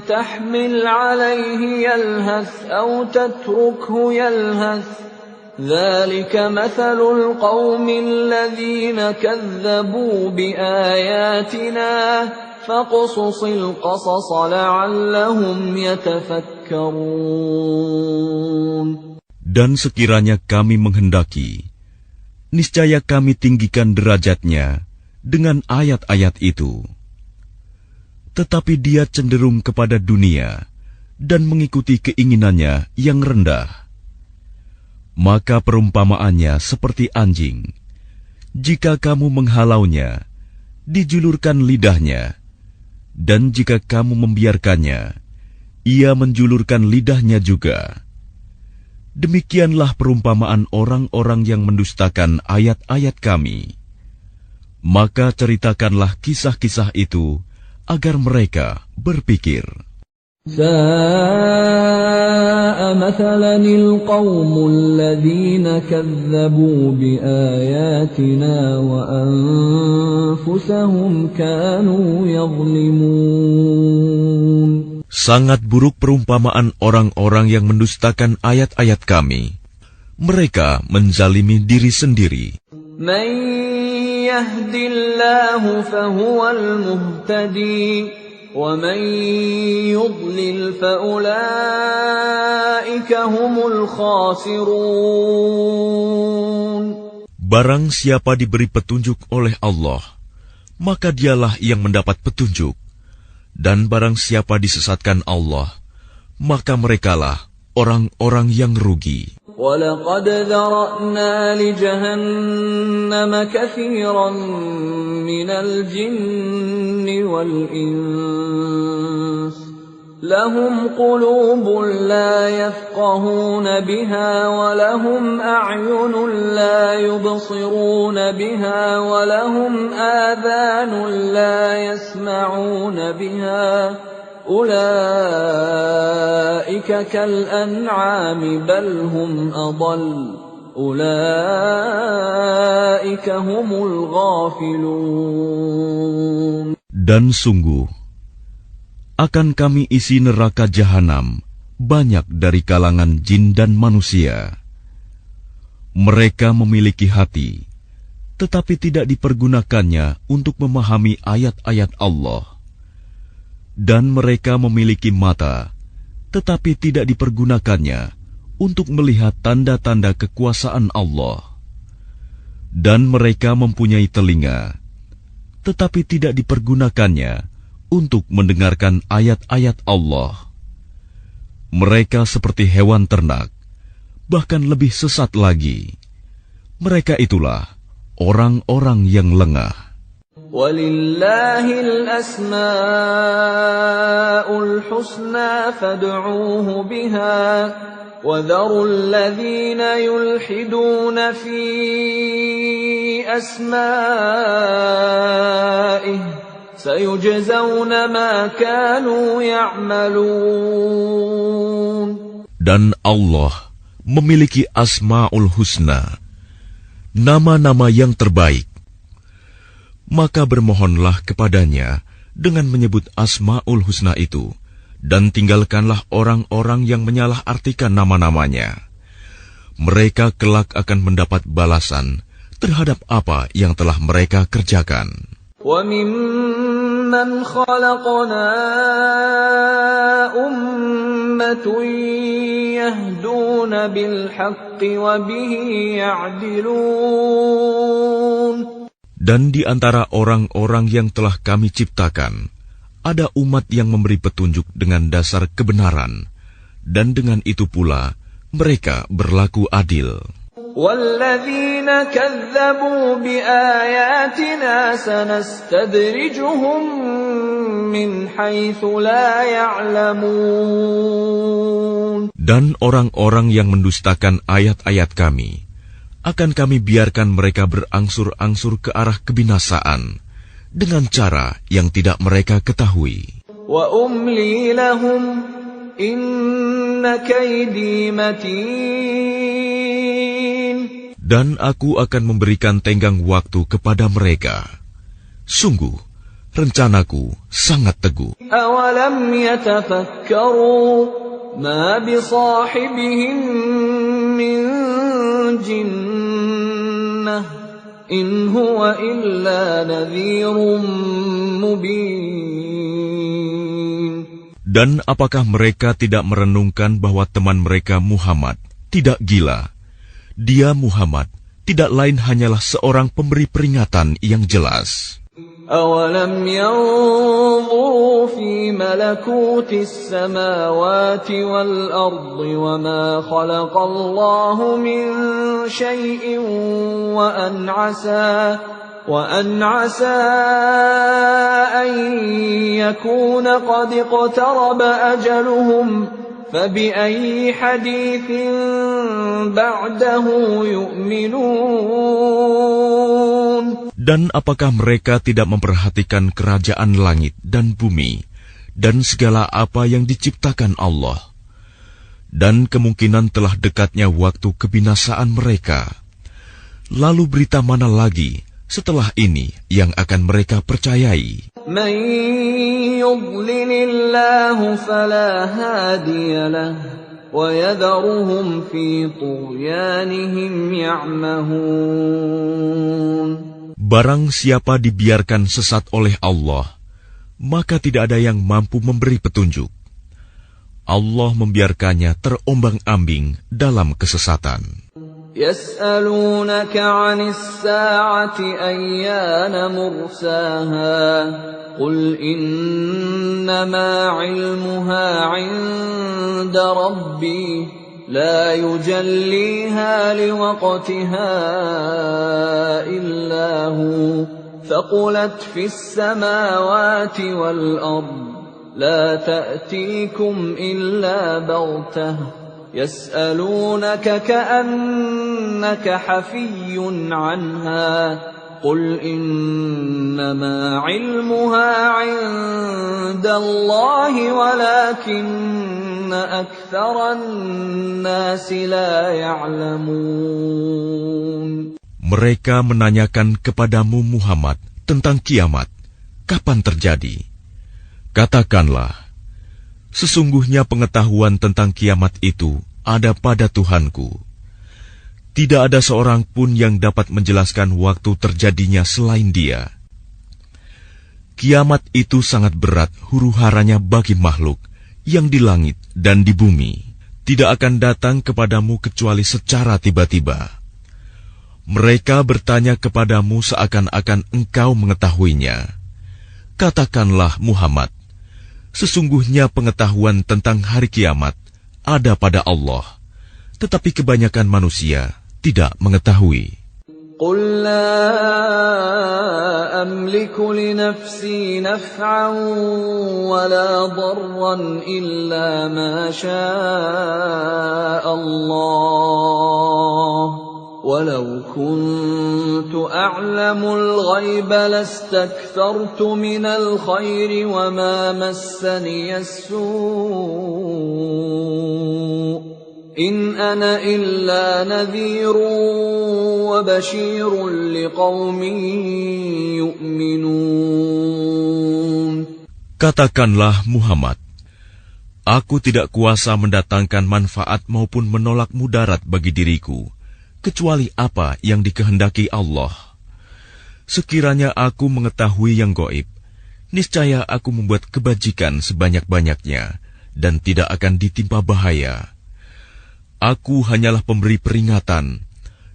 تَحْمِلْ عَلَيْهِ يَلْهَثْ أَوْ تَتْرُكْهُ يَلْهَث ذَلِكَ مَثَلُ الْقَوْمِ الَّذِينَ كَذَّبُوا بِآيَاتِنَا فَاقْصُصِ الْقَصَصَ لَعَلَّهُمْ يَتَفَكَّرُونَ. Dan sekiranya kami menghendaki, niscaya kami tinggikan derajatnya dengan ayat-ayat itu. Tetapi dia cenderung kepada dunia dan mengikuti keinginannya yang rendah. Maka perumpamaannya seperti anjing. Jika kamu menghalaunya, dijulurkan lidahnya. Dan jika kamu membiarkannya, ia menjulurkan lidahnya juga. Demikianlah perumpamaan orang-orang yang mendustakan ayat-ayat kami. Maka ceritakanlah kisah-kisah itu agar mereka berpikir. سَاءَ مَثَلًا الْقَوْمُ الَّذِينَ كَذَّبُوا بِآيَاتِنَا وَأَنفُسَهُمْ كَانُوا يَظْلِمُونَ. Sangat buruk perumpamaan orang-orang yang mendustakan ayat-ayat kami. Mereka menzalimi diri sendiri. مَن يَهْدِ اللَّهُ فَهُوَ الْمُهْتَدِي وَمَن يُضْلِلْ فَأُولَئِكَ هُمُ الْخَاسِرُونَ. Barang siapa diberi petunjuk oleh Allah, maka dialah yang mendapat petunjuk. Dan barang siapa disesatkan Allah, maka merekalah orang-orang yang rugi. وَلَقَدْ ذَرَأْنَا لِجَهَنَّمَ كَثِيرًا مِنَ الْجِنِّ وَالْإِنسِ لَهُمْ قُلُوبٌ لَا يَفْقَهُونَ بِهَا وَلَهُمْ أَعْيُنٌ لَا يُبْصِرُونَ بِهَا وَلَهُمْ آذَانٌ لَا يَسْمَعُونَ بِهَا أُولَئِكَ كَالْأَنْعَامِ بَلْ هُمْ أَضَلُّ أُولَئِكَ هُمُ الْغَافِلُونَ. Dan sungguh, akan kami isi neraka jahanam banyak dari kalangan jin dan manusia. Mereka memiliki hati, tetapi tidak dipergunakannya untuk memahami ayat-ayat Allah. Dan mereka memiliki mata, tetapi tidak dipergunakannya untuk melihat tanda-tanda kekuasaan Allah. Dan mereka mempunyai telinga, tetapi tidak dipergunakannya untuk mendengarkan ayat-ayat Allah. Mereka seperti hewan ternak, bahkan lebih sesat lagi. Mereka itulah orang-orang yang lengah. وَلِلَّهِ الْأَسْمَاءُ الْحُسْنَى فَادْعُوهُ بِهَا وَذَرُوا الَّذِينَ يُلْحِدُونَ فِي أَسْمَائِهِ سَيُجْزَوْنَ مَا كَانُوا يَعْمَلُونَ. Dan Allah memiliki Asma'ul Husna, nama-nama yang terbaik. Maka bermohonlah kepadanya dengan menyebut Asma'ul Husna itu, dan tinggalkanlah orang-orang yang menyalahartikan nama-namanya. Mereka kelak akan mendapat balasan terhadap apa yang telah mereka kerjakan. وَمِمَّنْ خَلَقْنَا أُمَّةٌ يَهْدُونَ بِالْحَقِّ وَبِهِ يَعْدِلُونَ. Dan di antara orang-orang yang telah kami ciptakan, ada umat yang memberi petunjuk dengan dasar kebenaran, dan dengan itu pula mereka berlaku adil. وَالَّذِينَ كَذَّبُوا بِآيَاتِنَا سَنَسْتَدْرِجُهُم مِّنْ حَيْثُ لَا يَعْلَمُونَ. Dan orang-orang yang mendustakan ayat-ayat kami, akan kami biarkan mereka berangsur-angsur ke arah kebinasaan dengan cara yang tidak mereka ketahui. وَأُمْلِي لَهُمْ إِنَّ كَيْدِي مَتِينٌ. Dan aku akan memberikan tenggang waktu kepada mereka. Sungguh, rencanaku sangat teguh. أَوَلَمْ يَتَفَكَّرُوا مَا بِصَاحِبِهِم مِّن جِنَّةٍ إِنْ هُوَ إِلَّا نَذِيرٌ مُبِينٌ. Dan apakah mereka tidak merenungkan bahwa teman mereka Muhammad tidak gila? Dia Muhammad tidak lain hanyalah seorang pemberi peringatan yang jelas. أَوَلَمْ يَنظُرُوا فِي مَلَكُوتِ السَّمَاوَاتِ وَالْأَرْضِ وَمَا خَلَقَ اللَّهُ مِنْ شَيْءٍ وَأَنْ عَسَى أَنْ يَكُونَ قَدِ اقْتَرَبَ أَجَلُهُمْ فَبِأَيِّ حَدِيثٍ بَعْدَهُ يُؤْمِنُونَ. Dan apakah mereka tidak memperhatikan kerajaan langit dan bumi dan segala apa yang diciptakan Allah? Dan kemungkinan telah dekatnya waktu kebinasaan mereka. Lalu berita mana lagi setelah ini yang akan mereka percayai? مَن يُضْلِلِ اللَّهُ فَلَا هَادِيَ لَهُ وَيَذَرُهُمْ فِي طُغْيَانِهِمْ يَعْمَهُونَ. Barang siapa dibiarkan sesat oleh Allah, maka tidak ada yang mampu memberi petunjuk. Allah membiarkannya terombang-ambing dalam kesesatan. يَسْأَلُونَكَ عَنِ السَّاعَةِ أَيَّانَ مُرْسَاهَا قُلْ إِنَّمَا عِلْمُهَا عِندَ رَبِّي لَا يُجَلِّيهَا لِوَقْتِهَا إِلَّا هُوَ ثَقُلَتْ فِي السَّمَاوَاتِ وَالْأَرْضِ لَا تَأْتِيكُمْ إِلَّا بَغْتَةً يَسْأَلُونَكَ كَأَنَّكَ حَفِيٌّ عَنْهَا قُلْ إِنَّمَا عِلْمُهَا عِندَ اللَّهِ وَلَكِنَّ أَكْثَرَ النَّاسِ لَا يَعْلَمُونَ. Mereka menanyakan kepadamu Muhammad tentang kiamat, kapan terjadi? Katakanlah, sesungguhnya pengetahuan tentang kiamat itu ada pada Tuhanku. Tidak ada seorang pun yang dapat menjelaskan waktu terjadinya selain Dia. Kiamat itu sangat berat huru-haranya bagi makhluk yang di langit dan di bumi. Tidak akan datang kepadamu kecuali secara tiba-tiba. Mereka bertanya kepadamu seakan-akan engkau mengetahuinya. Katakanlah Muhammad, sesungguhnya pengetahuan tentang hari kiamat ada pada Allah, tetapi kebanyakan manusia tidak mengetahui. قُل لَّا أَمْلِكُ لِنَفْسِي نَفْعًا وَلَا ضَرًّا إِلَّا مَا شَاءَ اللَّهُ وَلَوْ كُنتُ أَعْلَمُ الْغَيْبَ لَاسْتَكْثَرْتُ مِنَ الْخَيْرِ وَمَا مَسَّنِيَ السُّوءُ إِنْ أَنَا إِلَّا نَذِيرٌ وَبَشِيرٌ لِقَوْمٍ يُؤْمِنُونَ. Katakanlah Muhammad, aku tidak kuasa mendatangkan manfaat maupun menolak mudarat bagi diriku, kecuali apa yang dikehendaki Allah. Sekiranya aku mengetahui yang gaib, niscaya aku membuat kebajikan sebanyak-banyaknya dan tidak akan ditimpa bahaya. Aku hanyalah pemberi peringatan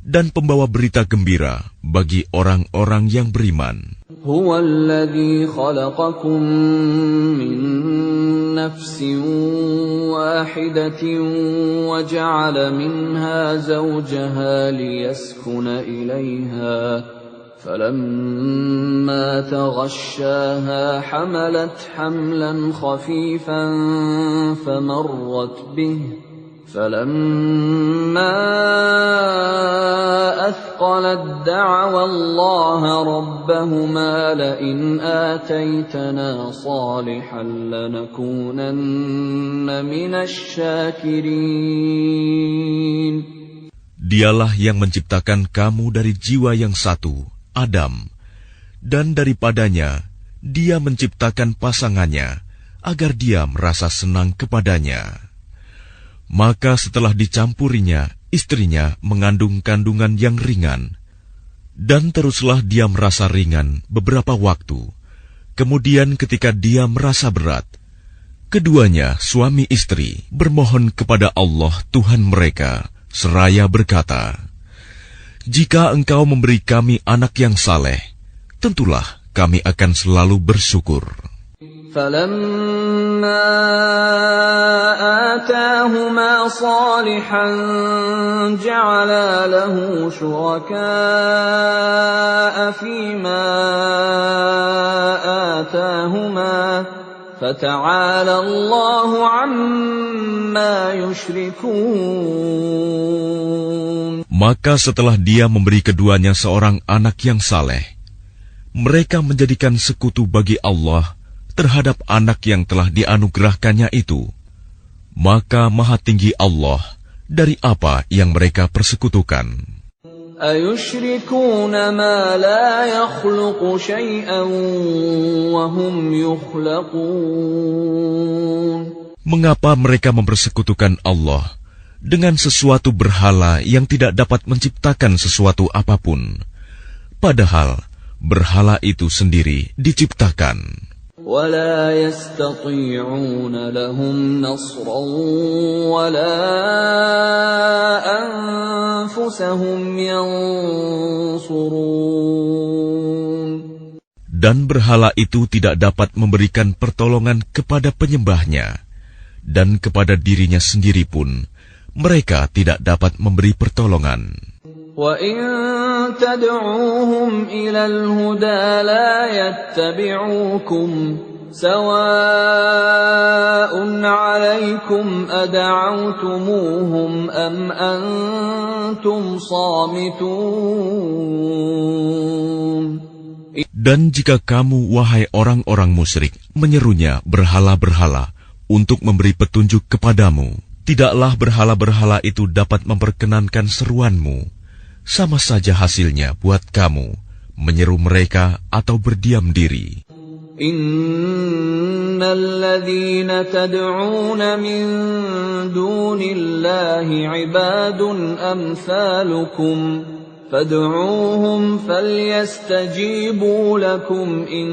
dan pembawa berita gembira bagi orang-orang yang beriman. هو الذي خلقكم من نفس واحدة وجعل منها زوجها ليسكن إليها فلما تغشاها حملت حملا خفيفا فمرت به فلما أثقلت دعوا الله ربهما لئن آتيتنا صالحا لنكونن من الشاكرين. Dialah yang menciptakan kamu dari jiwa yang satu, Adam, dan daripadanya Dia menciptakan pasangannya agar dia merasa senang kepadanya. Maka setelah dicampurinya, istrinya mengandung kandungan yang ringan, dan teruslah dia merasa ringan beberapa waktu. Kemudian ketika dia merasa berat, keduanya suami istri bermohon kepada Allah Tuhan mereka, seraya berkata, "Jika Engkau memberi kami anak yang saleh, tentulah kami akan selalu bersyukur." فَلَمَّا آتَاهُمَا صَالِحًا جَعَلَا لَهُ شُرَكَاءَ فِيمَا آتَاهُمَا فَتَعَالَى اللَّهُ عَمَّا يُشْرِكُونَ. Maka setelah dia memberi keduanya seorang anak yang saleh, mereka menjadikan sekutu bagi Allah terhadap anak yang telah dianugerahkannya itu. Maka maha tinggi Allah dari apa yang mereka persekutukan. أَيُشْرِكُونَ مَا لَا يَخْلُقُ شَيْئًا وَهُمْ يُخْلَقُونَ. Mengapa mereka mempersekutukan Allah dengan sesuatu berhala yang tidak dapat menciptakan sesuatu apapun, padahal berhala itu sendiri diciptakan. وَلَا يَسْتَطِيعُونَ لَهُمْ نَصْرًا وَلَا أَنفُسَهُمْ يَنصُرُونَ. Dan berhala itu tidak dapat memberikan pertolongan kepada penyembahnya, dan kepada dirinya sendiri pun mereka tidak dapat memberi pertolongan. وَإِن تَدْعُوهُمْ إِلَى الْهُدَى لَا يَتَّبِعُوكُمْ سَوَاءٌ عَلَيْكُمْ أَدَعَوْتُمُوهُمْ أَمْ أَنْتُمْ صَامِتُونَ. Dan jika kamu, wahai orang-orang musyrik, menyerunya berhala-berhala untuk memberi petunjuk kepadamu, tidaklah berhala-berhala itu dapat memperkenankan seruanmu. Sama saja hasilnya buat kamu menyeru mereka atau berdiam diri. Innal ladzina tad'una min dunillahi ibadun amsalukum fad'uuhum falyastajibu lakum in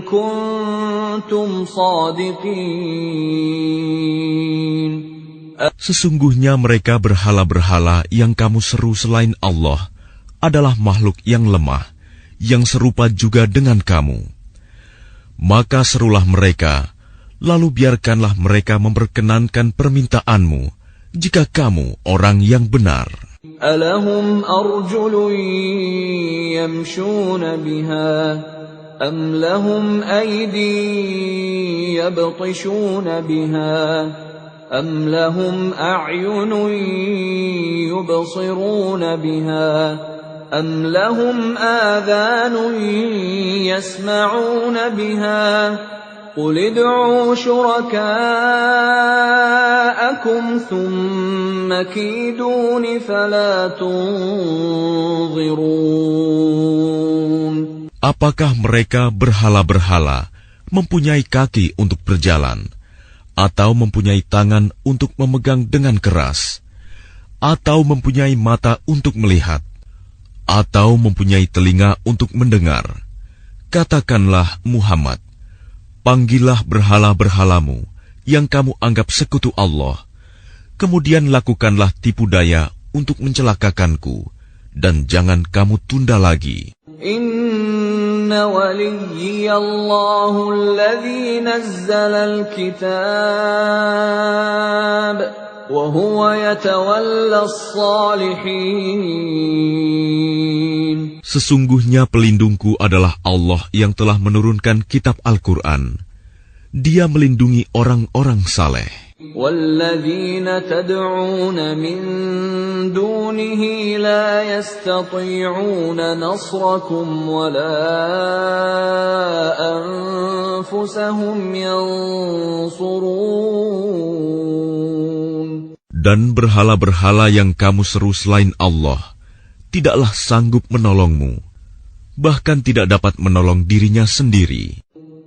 kuntum shadiqin. Sesungguhnya mereka berhala-berhala yang kamu seru selain Allah adalah makhluk yang lemah, yang serupa juga dengan kamu. Maka serulah mereka, lalu biarkanlah mereka memperkenankan permintaanmu, jika kamu orang yang benar. Alahum arjulun yamshuna biha, am lahum aydi yabtishuna biha, أم لهم أعين يبصرون بها أم لهم آذان يسمعون بها قل ادعوا شركاءكم ثم كيدون فلا تنظرون. Apakah mereka berhala-berhala mempunyai kaki untuk berjalan, atau mempunyai tangan untuk memegang dengan keras, atau mempunyai mata untuk melihat, atau mempunyai telinga untuk mendengar, katakanlah Muhammad, panggillah berhala-berhalamu yang kamu anggap sekutu Allah, kemudian lakukanlah tipu daya untuk mencelakakanku, dan jangan kamu tunda lagi. Inna waliyallahu alladhi nazzala al-kitab wa huwa yatawalla as-salihin. Sesungguhnya pelindungku adalah Allah yang telah menurunkan kitab Al-Quran. Dia melindungi orang-orang saleh. وَالَّذِينَ تَدْعُونَ مِن دُونِهِ لَا يَسْتَطِيعُونَ نَصْرَكُمْ وَلَا أَنفُسَهُمْ يَنصُرُونَ. Dan berhala-berhala yang kamu seru selain Allah tidaklah sanggup menolongmu, bahkan tidak dapat menolong dirinya sendiri.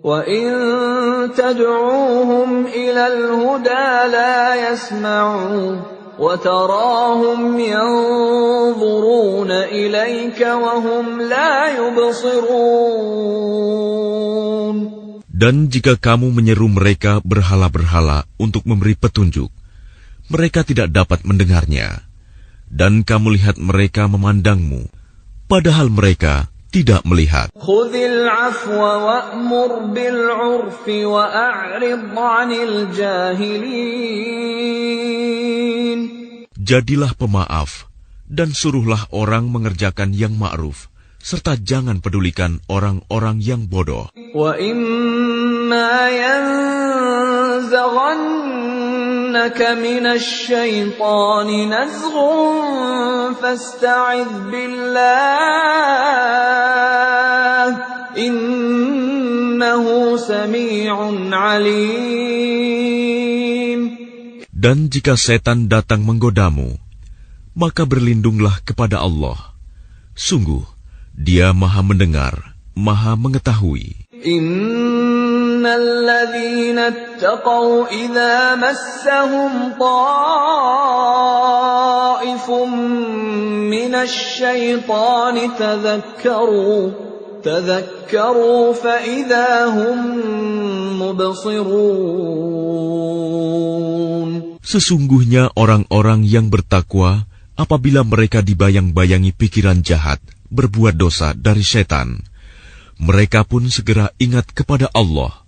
وَإِن تَدْعُوهُمْ إِلَى الْهُدَى لَا يَسْمَعُوا وَتَرَاهُمْ يَنظُرُونَ إِلَيْكَ وَهُمْ لَا يُبْصِرُونَ. Dan jika kamu menyeru mereka berhala-berhala untuk memberi petunjuk, mereka tidak dapat mendengarnya. Dan kamu lihat mereka memandangmu, padahal mereka tidak melihat. Khudhil afwa wa'mur bil 'urfi wa a'rid 'anil jahilin. Jadilah pemaaf dan suruhlah orang mengerjakan yang ma'ruf, serta jangan pedulikan orang-orang yang bodoh. Wa imma yanzaghannaka minasy syaitani nazghun fasta'idz billah innahu sami'un 'alim. Dan jika setan datang menggodamu, maka berlindunglah kepada Allah. Sungguh, Dia Maha Mendengar, Maha Mengetahui. Innal ladzina ittaqaw idza massahum ta'ifun minasy syaitani tadhakkaru fa idza hum mubsirun. Sesungguhnya orang-orang yang bertakwa apabila mereka dibayang-bayangi pikiran jahat, berbuat dosa dari setan, mereka pun segera ingat kepada Allah.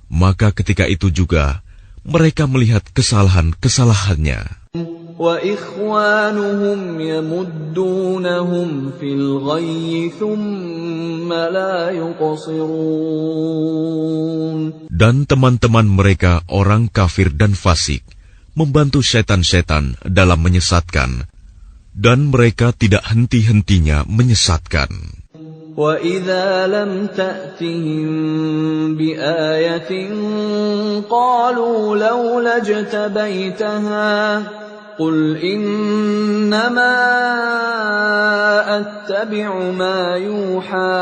Maka ketika itu juga mereka melihat kesalahan-kesalahannya. Wa ikhwanuhum yamuddunahum fil ghayyi thumma la yuqsirun. Dan teman-teman mereka orang kafir dan fasik membantu setan-setan dalam menyesatkan, dan mereka tidak henti-hentinya menyesatkan. وَإِذَا لَمْ تَأْتِهِمْ بِآيَةٍ قَالُوا لَوْلَا اجْتَبَيْتَهَا قُلْ إِنَّمَا أَتَّبِعُ مَا يُوحَى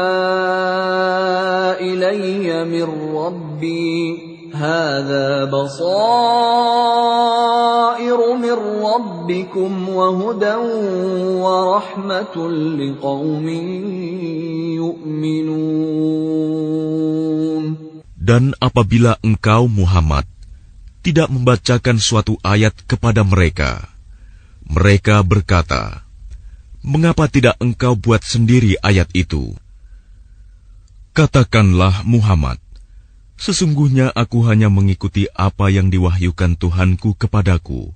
إِلَيَّ مِنْ رَبِّي هذا بصائر من ربكم وهدى ورحمة لقوم يؤمنون. Dan apabila engkau Muhammad tidak membacakan suatu ayat kepada mereka, mereka berkata, mengapa tidak engkau buat sendiri ayat itu? Katakanlah Muhammad, sesungguhnya aku hanya mengikuti apa yang diwahyukan Tuhanku kepadaku.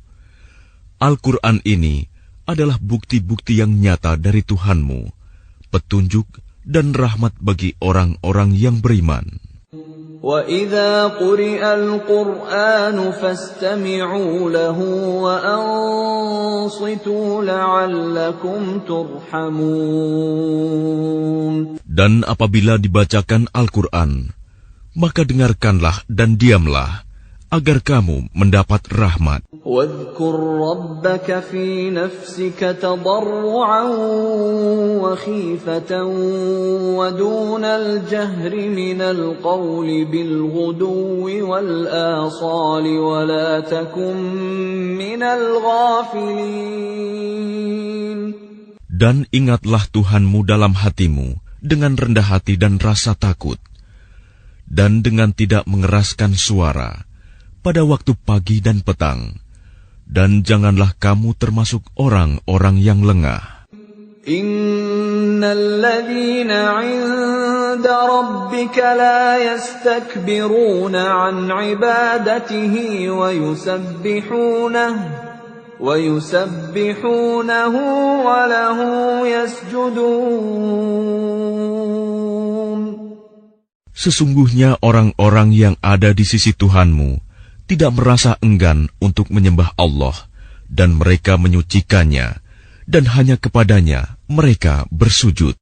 Al-Quran ini adalah bukti-bukti yang nyata dari Tuhanmu, petunjuk dan rahmat bagi orang-orang yang beriman. وَإِذَا قُرِئَ الْقُرْآنُ فَاسْتَمِعُوا لَهُ وَأَنصِتُوا لَعَلَّكُمْ تُرْحَمُونَ. Dan apabila dibacakan Al-Quran, maka dengarkanlah dan diamlah, agar kamu mendapat rahmat. وَاذْكُرْ رَبَّكَ فِي نَفْسِكَ تَضَرُّعًا وَخِيفَةً وَدُونَ الْجَهْرِ مِنَ الْقَوْلِ بِالْغُدُوِّ وَالْآصَالِ وَلَا تَكُن مِّنَ الْغَافِلِينَ. Dan ingatlah Tuhanmu dalam hatimu dengan rendah hati dan rasa takut, dan dengan tidak mengeraskan suara pada waktu pagi dan petang, dan janganlah kamu termasuk orang-orang yang lengah. Innal ladzina 'inda rabbika la yastakbiruna 'an 'ibadatihi wa yusabbihunahu wa lahu yasjudun. Sesungguhnya orang-orang yang ada di sisi Tuhanmu tidak merasa enggan untuk menyembah Allah, dan mereka menyucikannya, dan hanya kepadanya mereka bersujud.